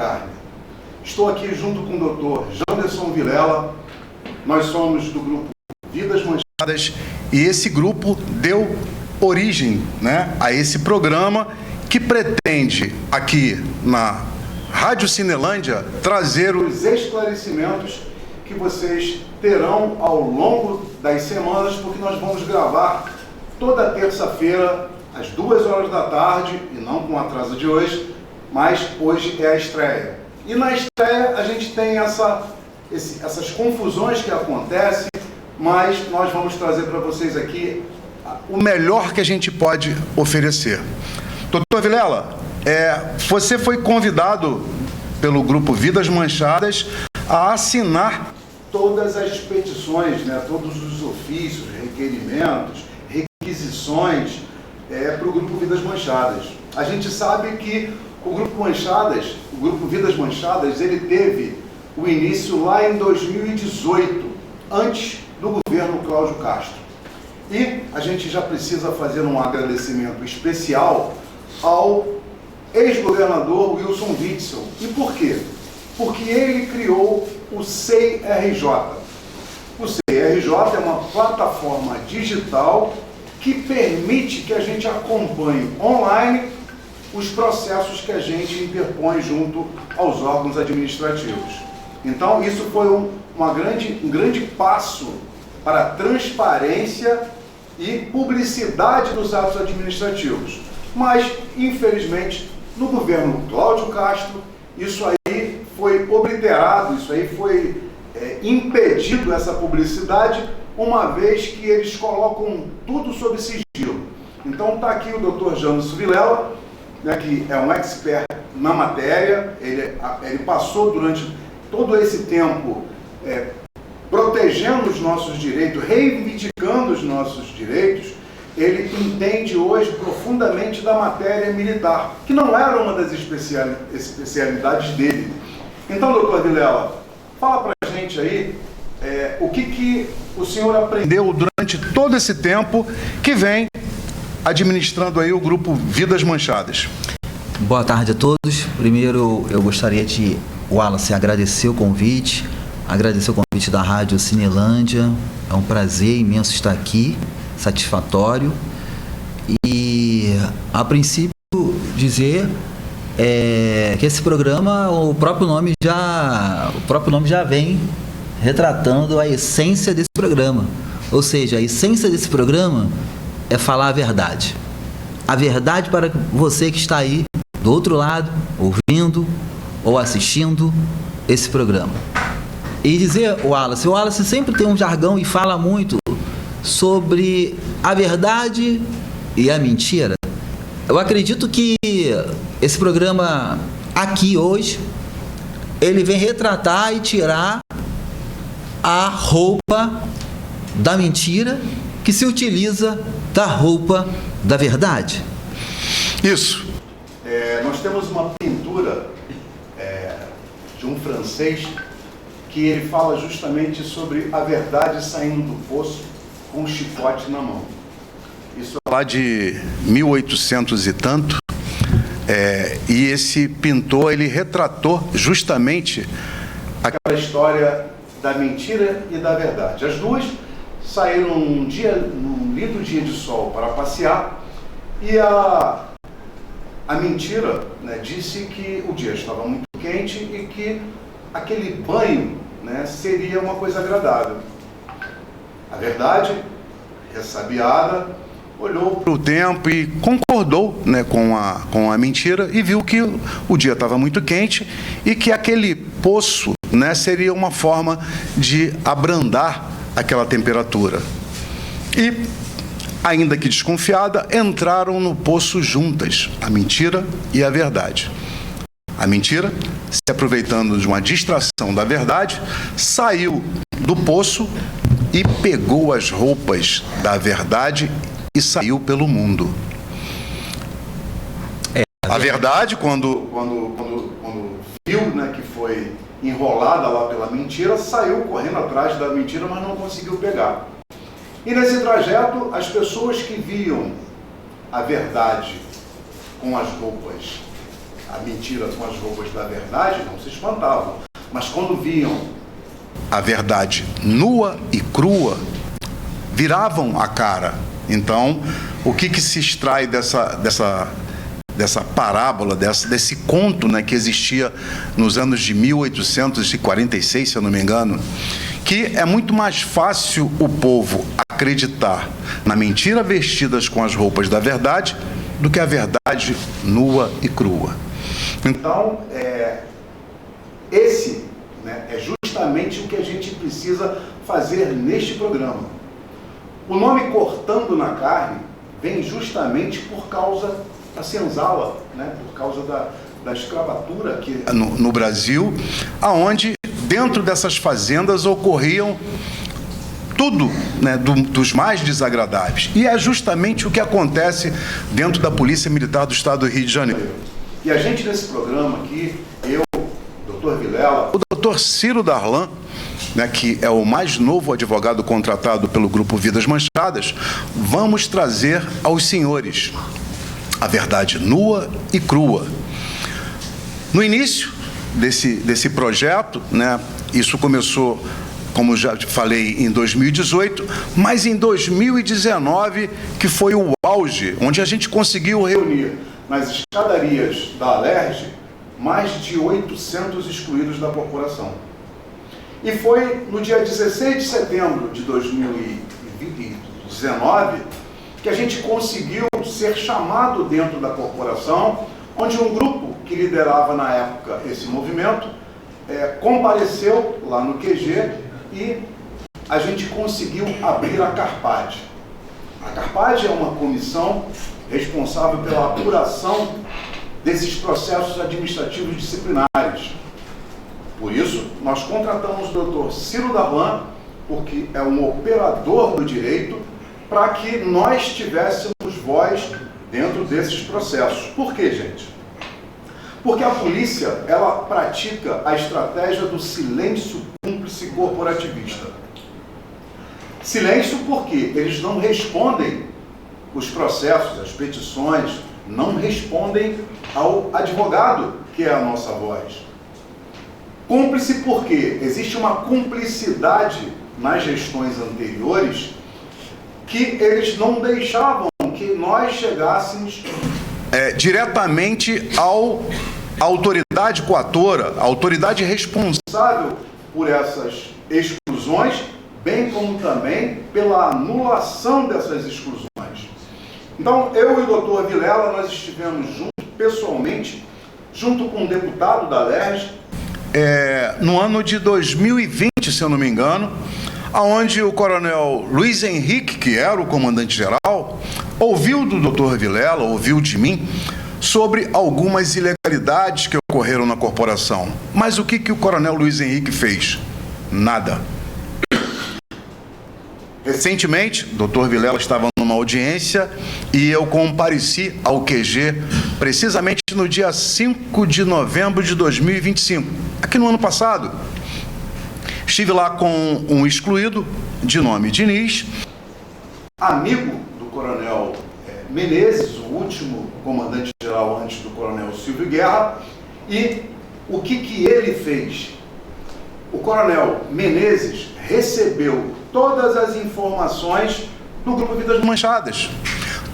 Carne. Estou aqui junto com o Dr. Janderson Vilela. Nós somos do grupo Vidas Manchadas e esse grupo deu origem, né, a esse programa que pretende aqui na Rádio Cinelândia trazer os esclarecimentos que vocês terão ao longo das semanas, porque nós vamos gravar toda terça-feira às 2h da tarde, e não com atraso de hoje, mas hoje é a estreia. E na estreia a gente tem essas confusões que acontecem, mas nós vamos trazer para vocês aqui o melhor que a gente pode oferecer. Doutor Vilela, você foi convidado pelo grupo Vidas Manchadas a assinar todas as petições, né, todos os ofícios, requerimentos, requisições para o grupo Vidas Manchadas. A gente sabe que o grupo Vidas Manchadas, ele teve o início lá em 2018, antes do governo Cláudio Castro. E a gente já precisa fazer um agradecimento especial ao ex-governador Wilson Witzel. E por quê? Porque ele criou o CEIRJ. O CEIRJ é uma plataforma digital que permite que a gente acompanhe online os processos que a gente interpõe junto aos órgãos administrativos. Então, isso foi um grande passo para a transparência e publicidade dos atos administrativos. Mas, infelizmente, no governo Cláudio Castro, isso aí foi obliterado, isso aí foi impedido, essa publicidade, uma vez que eles colocam tudo sob sigilo. Então está aqui o Dr. Janderson Vilela, né, que é um expert na matéria. Ele passou durante todo esse tempo protegendo os nossos direitos, reivindicando os nossos direitos. Ele entende hoje profundamente da matéria militar, que não era uma das especialidades dele. Então, doutor Vilela, fala para a gente aí o que o senhor aprendeu durante todo esse tempo que vem administrando aí o grupo Vidas Manchadas. Boa tarde a todos. Primeiro, eu gostaria de, Wallace, agradecer o convite da Rádio Cinelândia. É um prazer imenso estar aqui, satisfatório. E, a princípio, dizer que esse programa, o próprio nome já vem retratando a essência desse programa. Ou seja, a essência desse programa é falar a verdade. A verdade para você que está aí do outro lado, ouvindo ou assistindo esse programa. E dizer, o Wallace sempre tem um jargão e fala muito sobre a verdade e a mentira. Eu acredito que esse programa aqui hoje, ele vem retratar e tirar a roupa da mentira que se utiliza da roupa da verdade. Isso. Nós temos uma pintura de um francês que ele fala justamente sobre a verdade saindo do poço com um chicote na mão. Isso é lá de 1800 e tanto. E esse pintor, ele retratou justamente aquela história da mentira e da verdade. As duas saíram num lindo dia de sol para passear, e a mentira, né, disse que o dia estava muito quente e que aquele banho, né, seria uma coisa agradável. A verdade, ressabiada, olhou para o tempo e concordou, né, com a mentira, e viu que o dia estava muito quente e que aquele poço, né, seria uma forma de abrandar aquela temperatura. E, ainda que desconfiada, entraram no poço juntas, a mentira e a verdade. A mentira, se aproveitando de uma distração da verdade, saiu do poço e pegou as roupas da verdade e saiu pelo mundo. A verdade, quando viu, né, que foi enrolada lá pela mentira, saiu correndo atrás da mentira, mas não conseguiu pegar. E nesse trajeto, as pessoas que viam a verdade com as roupas a mentira com as roupas da verdade, não se espantavam. Mas quando viam a verdade nua e crua, viravam a cara. Então, o que se extrai dessa parábola, desse conto, né, que existia nos anos de 1846, se eu não me engano, que é muito mais fácil o povo acreditar na mentira vestidas com as roupas da verdade do que a verdade nua e crua. Então, esse, né, é justamente o que a gente precisa fazer neste programa. O nome Cortando na Carne vem justamente por causa da senzala, né, por causa da escravatura aqui no Brasil, aonde dentro dessas fazendas ocorriam tudo, né, dos mais desagradáveis. E é justamente o que acontece dentro da Polícia Militar do Estado do Rio de Janeiro. E a gente, nesse programa aqui, eu, Dr. Vilela, o Dr. Ciro Darlan, né, que é o mais novo advogado contratado pelo Grupo Vidas Manchadas, vamos trazer aos senhores a verdade nua e crua. No início desse projeto, né, isso começou, como já falei, em 2018, mas em 2019, que foi o auge, onde a gente conseguiu reunir nas escadarias da Alerj mais de 800 excluídos da corporação. E foi no dia 16 de setembro de 2019 que a gente conseguiu ser chamado dentro da corporação, onde um grupo que liderava na época esse movimento compareceu lá no QG e a gente conseguiu abrir a Carpad. A Carpad é uma comissão responsável pela apuração desses processos administrativos disciplinares. Por isso, nós contratamos o Dr. Ciro Darlan, porque é um operador do direito, para que nós tivéssemos voz dentro desses processos. Por quê, gente? Porque a polícia, ela pratica a estratégia do silêncio cúmplice corporativista. Silêncio porque eles não respondem os processos, as petições, não respondem ao advogado, que é a nossa voz. Cúmplice porque existe uma cumplicidade nas gestões anteriores que eles não deixavam que nós chegássemos diretamente à autoridade coatora, à autoridade responsável por essas exclusões, bem como também pela anulação dessas exclusões. Então, eu e o doutor Vilela, nós estivemos juntos, pessoalmente, junto com um deputado da Alerj, no ano de 2020, se eu não me engano, onde o coronel Luiz Henrique, que era o comandante-geral, ouviu do doutor Vilela, ouviu de mim, sobre algumas ilegalidades que ocorreram na corporação. Mas o que o coronel Luiz Henrique fez? Nada. Recentemente, o doutor Vilela estava numa audiência e eu compareci ao QG precisamente no dia 5 de novembro de 2025, aqui no ano passado. Estive lá com um excluído de nome Diniz, amigo do coronel Menezes, o último comandante-geral antes do coronel Silvio Guerra. E o que ele fez? O coronel Menezes recebeu todas as informações do Grupo Vidas Manchadas.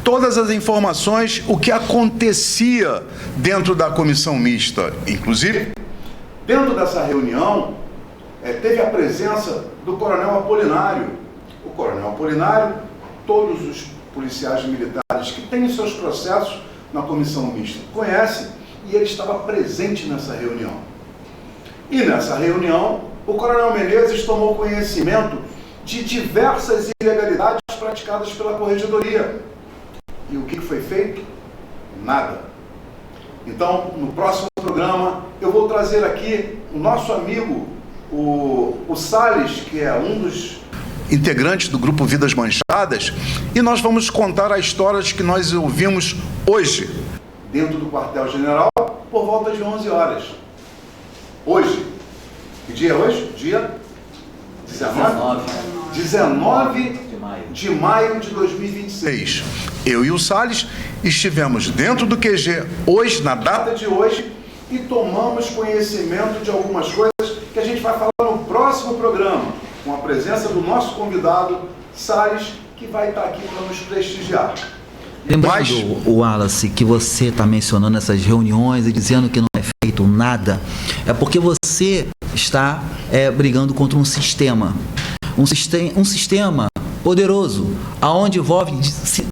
Todas as informações, o que acontecia dentro da comissão mista. Inclusive, dentro dessa reunião, teve a presença do coronel Apolinário. O coronel Apolinário, todos os policiais militares que têm seus processos na comissão mista conhecem, e ele estava presente nessa reunião. E nessa reunião, o coronel Menezes tomou conhecimento de diversas ilegalidades praticadas pela corregedoria. E o que foi feito? Nada. Então, no próximo programa, eu vou trazer aqui o nosso amigo, o Salles, que é um dos integrantes do Grupo Vidas Manchadas, e nós vamos contar as histórias que nós ouvimos hoje, dentro do quartel-general, por volta de 11 horas. Hoje. Que dia é hoje? Dia 19 de maio de 2026. Eu e o Salles estivemos dentro do QG hoje, na data de hoje, e tomamos conhecimento de algumas coisas que a gente vai falar no próximo programa, com a presença do nosso convidado, Salles, que vai estar aqui para nos prestigiar. Lembrando, Wallace, que você está mencionando essas reuniões e dizendo que não é feito nada, é porque você está brigando contra um sistema poderoso, aonde envolve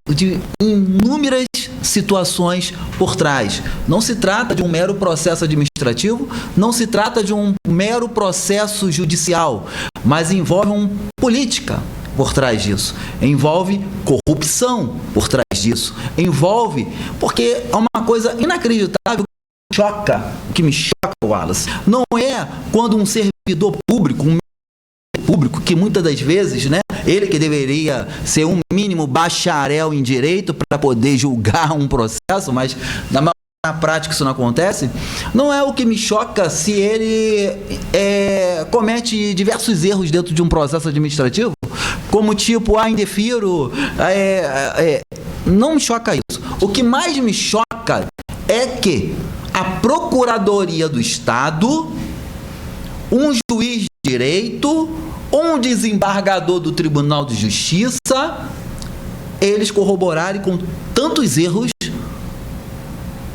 de inúmeras situações por trás. Não se trata de um mero processo administrativo, não se trata de um mero processo judicial, mas envolve uma política por trás disso, envolve corrupção por trás disso, envolve, porque é uma coisa inacreditável, que me choca, Wallace, não é quando um servidor público, que muitas das vezes, né, ele que deveria ser um mínimo bacharel em direito para poder julgar um processo, mas na prática isso não acontece, não é o que me choca se ele comete diversos erros dentro de um processo administrativo, como tipo, indefiro, não me choca isso. O que mais me choca é que a Procuradoria do Estado, um juiz de direito, um desembargador do Tribunal de Justiça, eles corroborarem com tantos erros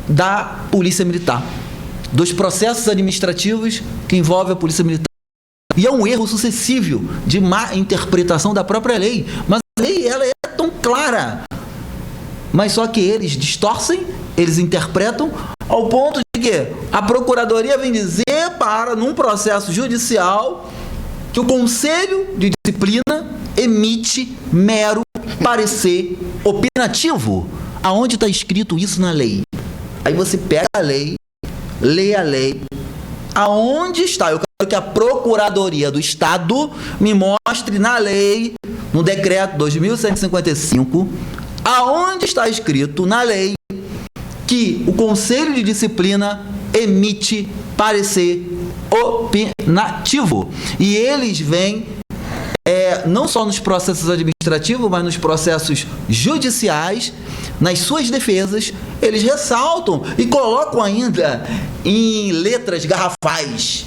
da Polícia Militar, dos processos administrativos que envolvem a Polícia Militar. E é um erro sucessivo de má interpretação da própria lei. Mas a lei, ela é tão clara. Mas só que eles distorcem, eles interpretam, ao ponto de que a Procuradoria vem dizer num processo judicial, que o Conselho de Disciplina emite mero parecer opinativo. Aonde está escrito isso na lei? Aí você pega a lei, lê a lei. Aonde está? Eu quero que a Procuradoria do Estado me mostre na lei, no decreto 2155, aonde está escrito na lei que o Conselho de Disciplina emite parecer opinativo. E eles vêm não só nos processos administrativos, mas nos processos judiciais, nas suas defesas, eles ressaltam e colocam ainda em letras garrafais,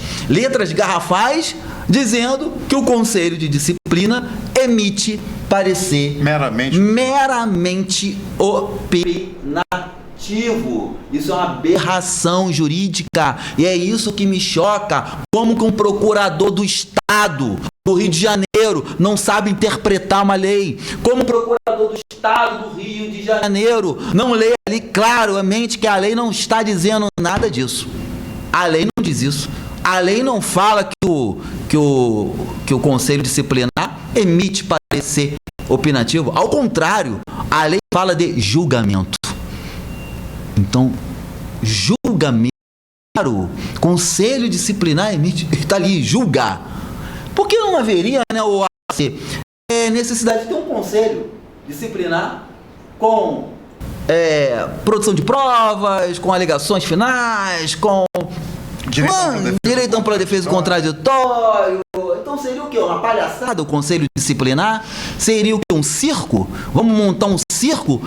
dizendo que o Conselho de Disciplina emite parecer meramente opinativo. Isso é uma aberração jurídica e é isso que me choca. Como que um procurador do Estado do Rio de Janeiro não sabe interpretar uma lei? Como o procurador do Estado do Rio de Janeiro não lê ali claramente que a lei não está dizendo nada disso? A lei não diz isso. A lei não fala que o Conselho Disciplinar emite parecer opinativo. Ao contrário, a lei fala de julgamento. Então, julgamento, Conselho Disciplinar emite, está ali, julga. Por que não haveria, né, necessidade de ter um Conselho Disciplinar com produção de provas, com alegações finais, com direito à ampla defesa contraditório? Então seria o quê? Uma palhaçada o Conselho Disciplinar? Seria o quê? Um circo? Vamos montar um circo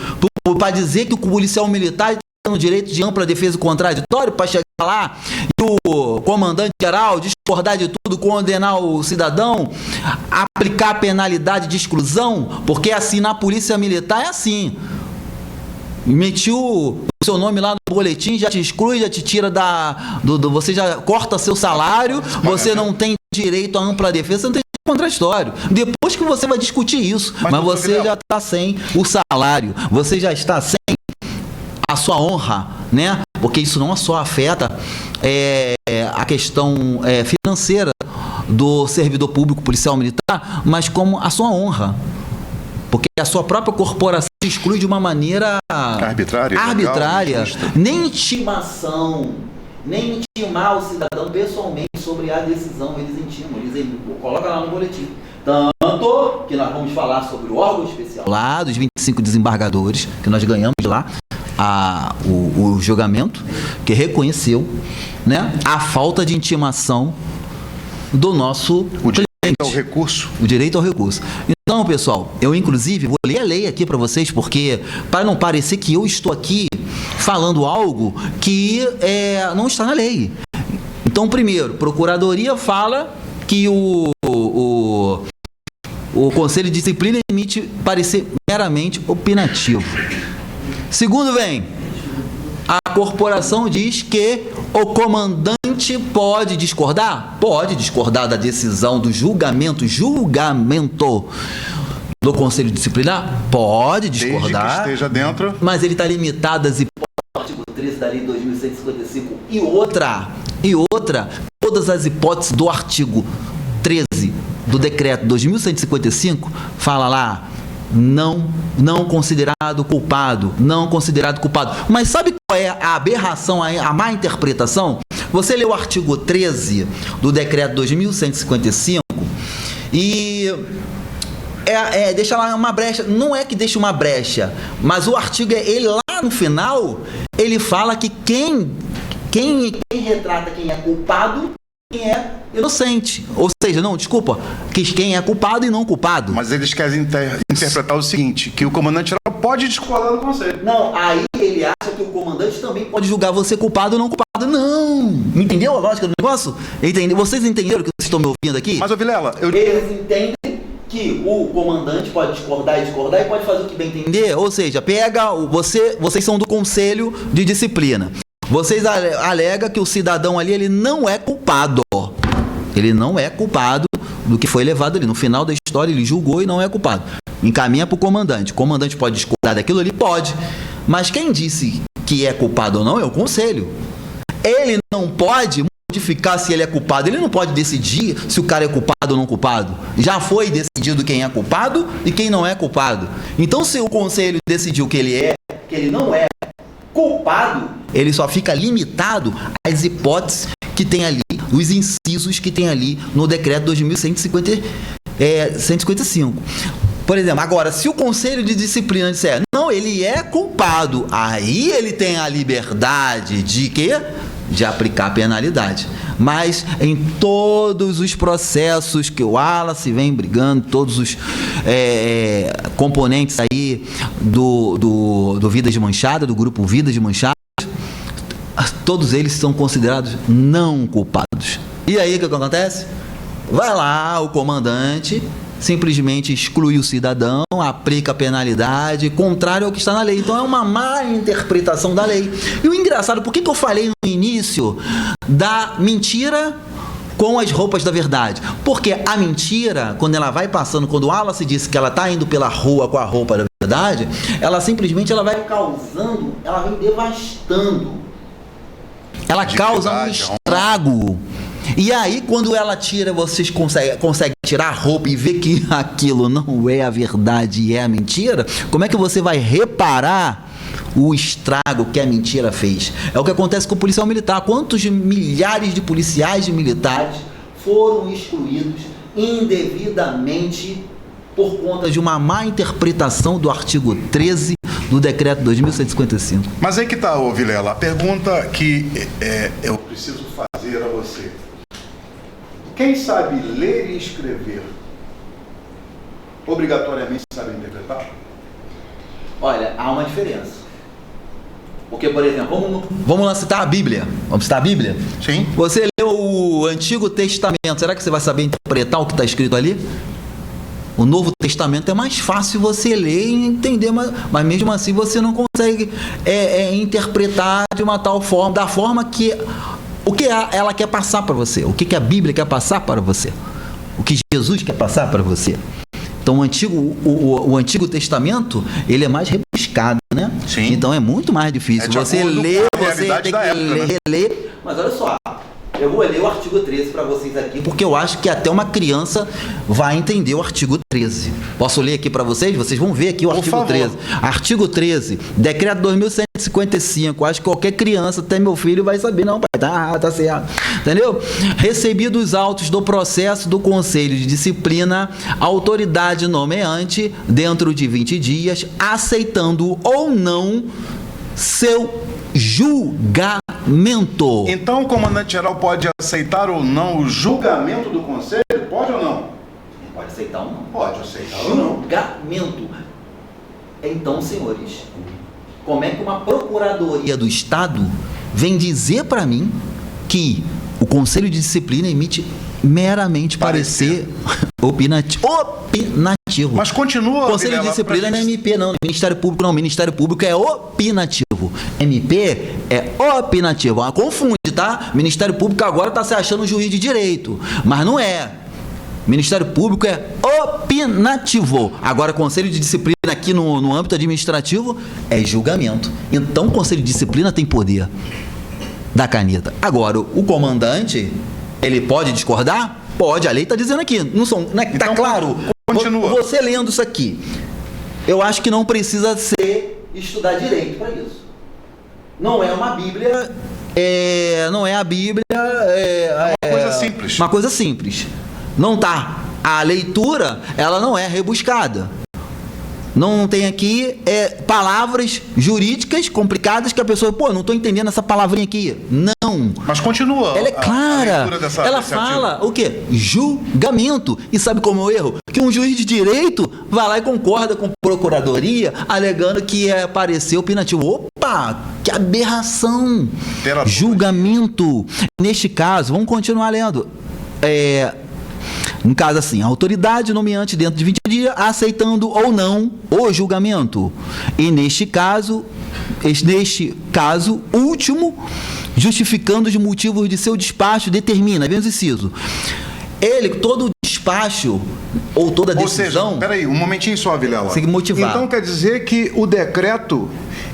para dizer que o policial militar tem o direito de ampla defesa contraditório para chegar lá e o comandante-geral discordar de tudo, condenar o cidadão, aplicar a penalidade de exclusão? Porque assim na Polícia Militar é assim. Metiu o seu nome lá no boletim, já te exclui, já te tira você já corta seu salário, você não tem direito à ampla defesa, você não tem contraditório. Depois que você vai discutir isso, mas você já está sem o salário, você já está sem a sua honra, né? Porque isso não só afeta a questão financeira do servidor público policial militar, mas como a sua honra. Porque a sua própria corporação se exclui de uma maneira arbitrária. Legal, nem intimação, nem intimar o cidadão pessoalmente sobre a decisão, eles intimam, eles colocam lá no boletim. Tanto que nós vamos falar sobre o órgão especial lá dos 25 desembargadores, que nós ganhamos lá o julgamento, que reconheceu, né, a falta de intimação do nosso direito ao recurso. O direito ao recurso. Então, pessoal, eu inclusive vou ler a lei aqui para vocês, porque para não parecer que eu estou aqui falando algo que não está na lei. Então, primeiro, Procuradoria fala que o Conselho de Disciplina emite parecer meramente opinativo. Segundo, vem, a corporação diz que o comandante pode discordar? Pode discordar da decisão do julgamento do Conselho Disciplinar? Pode discordar. Desde que esteja dentro. Mas ele está limitado às hipóteses do artigo 13 da Lei 2155 e outra, todas as hipóteses do artigo 13 do Decreto 2155 fala lá, não considerado culpado, não considerado culpado. Mas sabe qual é a aberração, a má interpretação? Você lê o artigo 13 do Decreto 2155 e deixa lá uma brecha. Não é que deixa uma brecha, mas o artigo, ele lá no final, ele fala que quem retrata quem é culpado, quem é inocente. Ou seja, quem é culpado e não culpado. Mas eles querem interpretar o seguinte, que o comandante-geral pode discordar do conselho. Não, aí ele acha que o comandante também pode julgar você culpado ou não culpado. Não! Entendeu a lógica do negócio? Vocês entenderam o que vocês estão me ouvindo aqui? Mas, ô Vilela, eles entendem que o comandante pode discordar e pode fazer o que bem entender. Ou seja, vocês são do Conselho de Disciplina. Vocês alegam que o cidadão ali, ele não é culpado. Ele não é culpado do que foi levado ali. No final da história, ele julgou e não é culpado. Encaminha para o comandante. O comandante pode discordar daquilo ali? Pode. Mas quem disse que é culpado ou não é o Conselho. Ele não pode modificar se ele é culpado. Ele não pode decidir se o cara é culpado ou não culpado. Já foi decidido quem é culpado e quem não é culpado. Então, se o Conselho decidiu que ele não é culpado, ele só fica limitado às hipóteses que tem ali, os incisos que tem ali no decreto 2155. Por exemplo, agora, se o Conselho de Disciplina disser, não, ele é culpado, aí ele tem a liberdade de quê? De aplicar a penalidade. Mas em todos os processos que o Wallace vem brigando, todos os componentes aí do Vidas Manchadas, do grupo Vidas Manchadas, todos eles são considerados não culpados. E aí o que acontece? Vai lá o comandante, simplesmente exclui o cidadão, aplica a penalidade, contrário ao que está na lei. Então é uma má interpretação da lei. E o engraçado, por que eu falei no início da mentira com as roupas da verdade? Porque a mentira, quando ela vai passando, quando o Wallace disse que ela está indo pela rua com a roupa da verdade, ela simplesmente vai causando, ela vem devastando. Ela causa um estrago. E aí, quando ela tira, vocês conseguem tirar a roupa e ver que aquilo não é a verdade e é a mentira, como é que você vai reparar o estrago que a mentira fez? É o que acontece com o policial militar. Quantos milhares de policiais e militares foram excluídos indevidamente por conta de uma má interpretação do artigo 13 do decreto 2155. Mas aí que está, ô Vilela, a pergunta que eu preciso fazer a você. Quem sabe ler e escrever, obrigatoriamente sabe interpretar? Olha, há uma diferença. Porque, por exemplo, vamos lá citar a Bíblia. Vamos citar a Bíblia? Sim. Você leu o Antigo Testamento, será que você vai saber interpretar o que está escrito ali? O Novo Testamento é mais fácil você ler e entender, mas mesmo assim você não consegue interpretar de uma tal forma, da forma que o que ela quer passar para você, o que a Bíblia quer passar para você, o que Jesus quer passar para você. Então o Antigo Testamento, ele é mais rebuscado, né? Sim. Então é muito mais difícil. Você lê, você tem que reler. Mas olha só, eu vou ler o artigo 13 para vocês aqui, porque eu acho que até uma criança vai entender o artigo 13. Posso ler aqui para vocês? Vocês vão ver aqui o artigo 13. Artigo 13, decreto 2155. Acho que qualquer criança, até meu filho, vai saber. Não, pai, tá certo. Entendeu? Recebidos os autos do processo do Conselho de Disciplina, a autoridade nomeante, dentro de 20 dias, aceitando ou não seu julgamento. Então o comandante-geral pode aceitar ou não o julgamento do Conselho? Pode ou não? Pode aceitar ou não. Pode aceitar ou não. Julgamento. Então, senhores, como é que uma procuradoria do Estado vem dizer para mim que o Conselho de Disciplina emite meramente parecer opinativo? Mas continua. Conselho de Disciplina não é MP, não. Ministério Público não. Ministério Público é opinativo. MP é opinativo. Ah, confunde, tá? Ministério Público agora está se achando juiz de direito. Mas não é. Ministério Público é opinativo. Agora, Conselho de Disciplina aqui no âmbito administrativo é julgamento. Então, o Conselho de Disciplina tem poder da caneta. Agora, o comandante, ele pode discordar? Pode, a lei está dizendo aqui. Não é, tá então, claro? Continua. Você lendo isso aqui, eu acho que não precisa estudar direito para isso. Não é uma Bíblia, não é a Bíblia... uma coisa simples. Uma coisa simples. Não tá. A leitura, ela não é rebuscada. Não tem aqui palavras jurídicas complicadas que a pessoa, não estou entendendo essa palavrinha aqui. Não. Mas continua. Ela é clara. Ela fala o quê? Julgamento. E sabe como é o erro? Que um juiz de direito vai lá e concorda com a procuradoria, alegando que é parecer opinativo. Opa, que aberração. Julgamento. Neste caso, vamos continuar lendo. No caso assim, a autoridade nomeante dentro de 20 dias, aceitando ou não o julgamento. E neste caso último, justificando os motivos de seu despacho, determina, vemos inciso. Todo despacho ou toda decisão... Ou seja, peraí, um momentinho só, Vilela. Motivado. Então quer dizer que o decreto,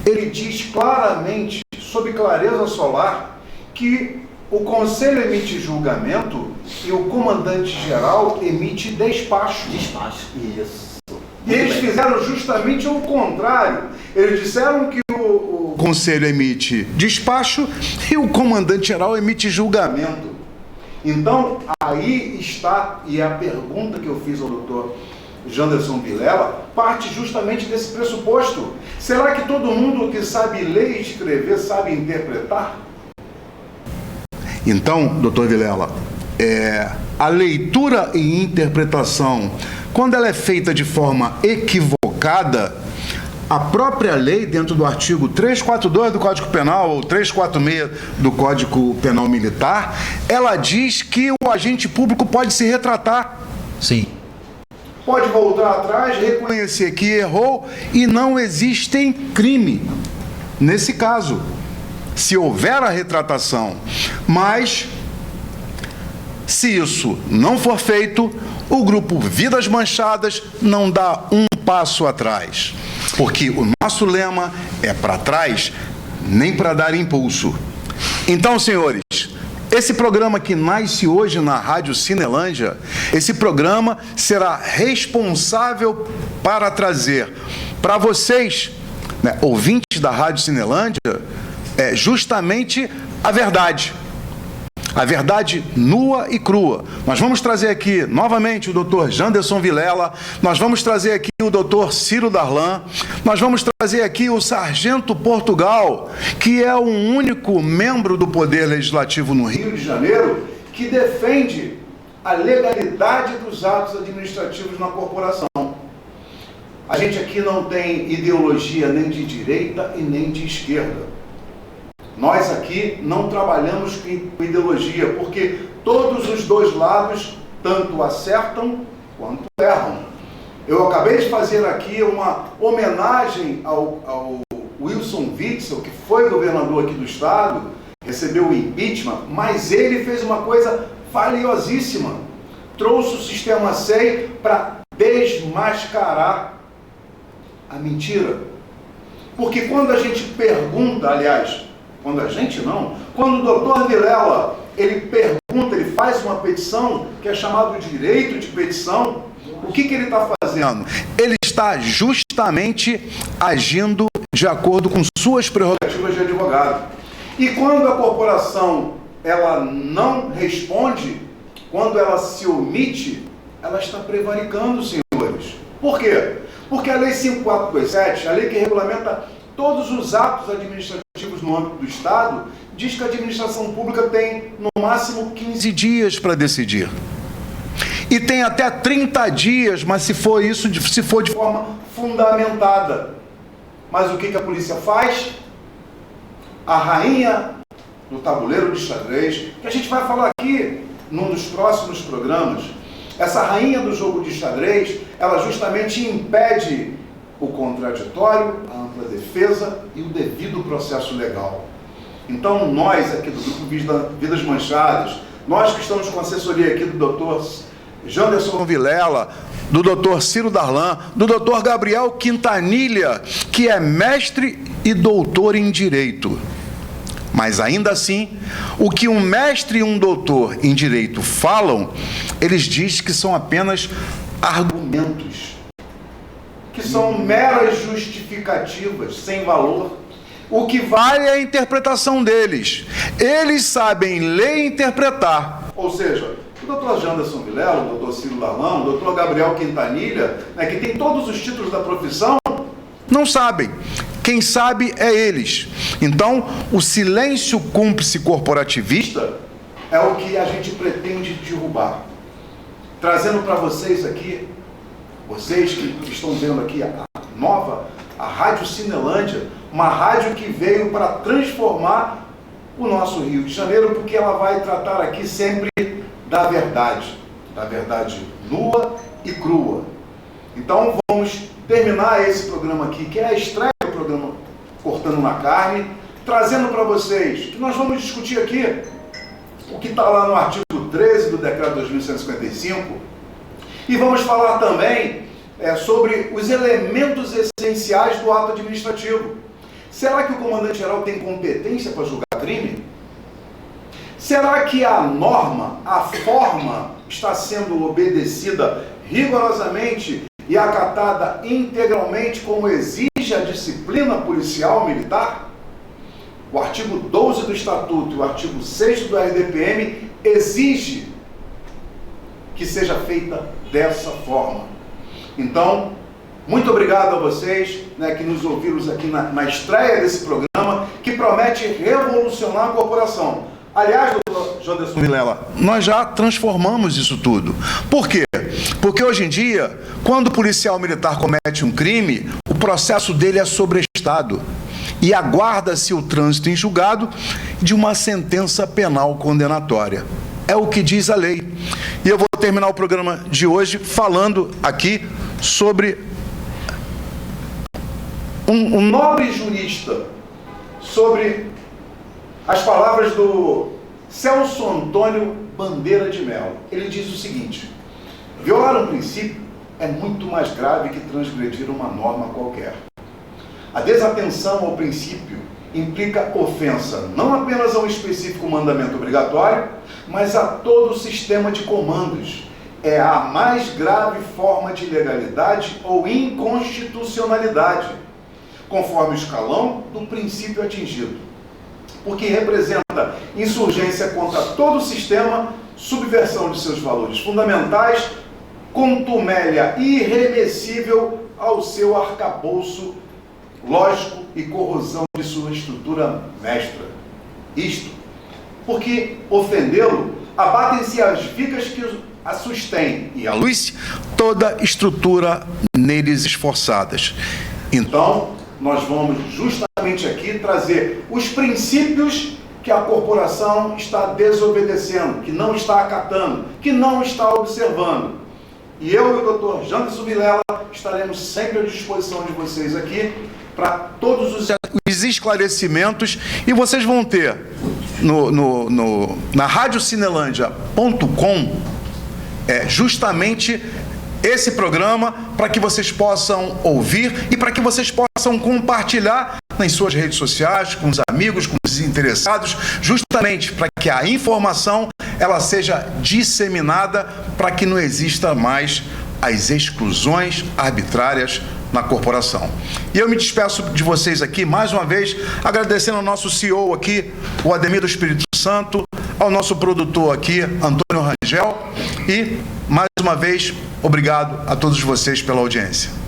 ele diz claramente, sob clareza solar, que o Conselho emite julgamento e o comandante-geral emite despacho. Despacho, isso. E eles fizeram justamente o contrário. Eles disseram que o Conselho emite despacho e o comandante-geral emite julgamento. Então, aí está, e a pergunta que eu fiz ao doutor Janderson Vilela parte justamente desse pressuposto. Será que todo mundo que sabe ler e escrever sabe interpretar? Então, doutor Vilela, a leitura e interpretação, quando ela é feita de forma equivocada, a própria lei, dentro do artigo 342 do Código Penal, ou 346 do Código Penal Militar, ela diz que o agente público pode se retratar. Sim. Pode voltar atrás, reconhecer que errou e não existe crime nesse caso, se houver a retratação. Mas, se isso não for feito, o grupo Vidas Manchadas não dá um passo atrás. Porque o nosso lema é para trás, nem para dar impulso. Então, senhores, esse programa que nasce hoje na Rádio Cinelândia, esse programa será responsável para trazer para vocês, né, ouvintes da Rádio Cinelândia, justamente a verdade nua e crua. Nós vamos trazer aqui novamente o doutor Janderson Vilela, nós vamos trazer aqui o doutor Ciro Darlan, nós vamos trazer aqui o Sargento Portugal, que é o único membro do Poder Legislativo no Rio de Janeiro que defende a legalidade dos atos administrativos na corporação. A gente aqui não tem ideologia nem de direita e nem de esquerda. Nós aqui não trabalhamos com ideologia, porque todos os dois lados tanto acertam quanto erram. Eu acabei de fazer aqui uma homenagem ao Wilson Witzel, que foi governador aqui do estado, recebeu o impeachment, mas ele fez uma coisa valiosíssima. Trouxe o sistema SEI para desmascarar a mentira. Porque quando a gente pergunta, aliás, quando o doutor Vilela, ele pergunta, ele faz uma petição, que é chamado de direito de petição, o que ele está fazendo? Ele está justamente agindo de acordo com suas prerrogativas de advogado. E quando a corporação, ela não responde, quando ela se omite, ela está prevaricando, senhores. Por quê? Porque a Lei 5427, a lei que regulamenta todos os atos administrativos no âmbito do Estado, diz que a administração pública tem, no máximo, 15 dias para decidir. e tem até 30 dias, mas se for de forma fundamentada. Mas o que a polícia faz? A rainha do tabuleiro de xadrez, que a gente vai falar aqui num dos próximos programas, essa rainha do jogo de xadrez, ela justamente impede o contraditório, a ampla defesa e o devido processo legal. Então, nós aqui do Grupo Vidas Manchadas, nós que estamos com a assessoria aqui do doutor Janderson Vilela, do doutor Ciro Darlan, do doutor Gabriel Quintanilha, que é mestre e doutor em Direito. Mas ainda assim, o que um mestre e um doutor em Direito falam, eles dizem que são apenas argumentos, que são meras justificativas, sem valor. O que vale é a interpretação deles. Eles sabem ler e interpretar. Ou seja, o doutor Janderson Vilela, o doutor Ciro Darlan, o doutor Gabriel Quintanilha, né, que tem todos os títulos da profissão, não sabem. Quem sabe é eles. Então, o silêncio cúmplice corporativista é o que a gente pretende derrubar. Trazendo para vocês aqui, vocês que estão vendo aqui a Rádio Cinelândia, uma rádio que veio para transformar o nosso Rio de Janeiro, porque ela vai tratar aqui sempre da verdade nua e crua. Então vamos terminar esse programa aqui, que é a estreia do programa Cortando na Carne, trazendo para vocês que nós vamos discutir aqui o que está lá no artigo 13 do Decreto 2155, e vamos falar também sobre os elementos essenciais do ato administrativo. Será que o comandante-geral tem competência para julgar crime? Será que a norma, a forma, está sendo obedecida rigorosamente e acatada integralmente como exige a disciplina policial militar? O artigo 12 do Estatuto e o artigo 6º do RDPM exige que seja feita dessa forma. Então, muito obrigado a vocês, né, que nos ouviram aqui na estreia desse programa, que promete revolucionar a corporação. Aliás, doutor Janderson Vilela, nós já transformamos isso tudo. Por quê? Porque hoje em dia, quando o policial militar comete um crime, o processo dele é sobrestado e aguarda-se o trânsito em julgado de uma sentença penal condenatória. É o que diz a lei. E eu vou terminar o programa de hoje falando aqui sobre um nobre jurista, sobre as palavras do Celso Antônio Bandeira de Mello. Ele diz o seguinte: violar um princípio é muito mais grave que transgredir uma norma qualquer. A desatenção ao princípio implica ofensa não apenas a um específico mandamento obrigatório, mas a todo o sistema de comandos. É a mais grave forma de ilegalidade ou inconstitucionalidade, conforme o escalão do princípio atingido, porque representa insurgência contra todo o sistema, subversão de seus valores fundamentais, contumélia irremessível ao seu arcabouço lógico e corrosão de sua estrutura mestra. Isto porque, ofendê-lo, abatem-se as vigas que a sustém e a luz toda estrutura neles esforçadas. Então, nós vamos justamente aqui trazer os princípios que a corporação está desobedecendo, que não está acatando, que não está observando. E eu e o doutor Janderson Vilela estaremos sempre à disposição de vocês aqui para todos os esclarecimentos, e vocês vão ter na radiocinelândia.com justamente esse programa para que vocês possam ouvir e para que vocês possam compartilhar nas suas redes sociais, com os amigos, com os interessados, justamente para que a informação ela seja disseminada, para que não exista mais as exclusões arbitrárias na corporação. E eu me despeço de vocês aqui, mais uma vez, agradecendo ao nosso CEO aqui, o Ademir do Espírito Santo, ao nosso produtor aqui, Antônio Rangel, e, mais uma vez, obrigado a todos vocês pela audiência.